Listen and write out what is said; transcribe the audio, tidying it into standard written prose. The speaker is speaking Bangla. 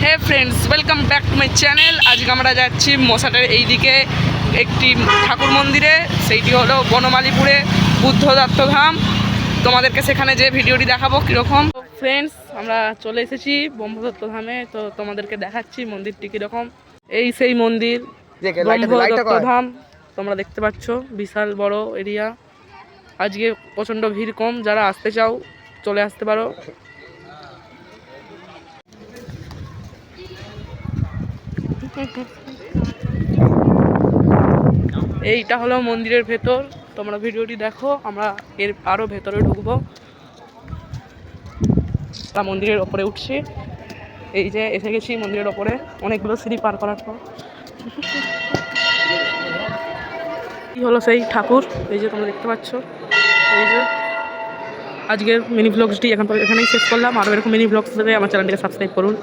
Hey friends, welcome back to my channel. আজকে আমরা যাচ্ছি মশাটের এইদিকে একটি ঠাকুর মন্দিরে, সেইটি হলো বনমালীপুরে বুদ্ধদত্ত ধাম। তোমাদেরকে সেখানে যে ভিডিওটি দেখাবো কীরকম। ফ্রেন্ডস, আমরা চলে এসেছি ব্রহ্মদত্ত ধামে, তো তোমাদেরকে দেখাচ্ছি মন্দিরটি কীরকম। এই সেই মন্দির ব্রহ্মদত্ত ধাম, তোমরা দেখতে পাচ্ছ বিশাল বড় এরিয়া। আজকে প্রচণ্ড ভিড় কম, যারা আসতে চাও চলে আসতে পারো। এইটা হলো মন্দিরের ভেতর, তোমরা ভিডিওটি দেখো। আমরা এর আরো ভেতরে ঢুকবো। মন্দিরের ওপরে উঠছি, এই যে এসে গেছি মন্দিরের ওপরে, অনেকগুলো সিঁড়ি পার করার পর। কি হলো সেই ঠাকুর, এই যে তোমরা দেখতে পাচ্ছ। এই যে আজকের মিনি ব্লগসটি এখানেই শেষ করলাম। আরও এরকম মিনি ব্লগস পেতে আমার চ্যানেলটিকে সাবস্ক্রাইব করুন।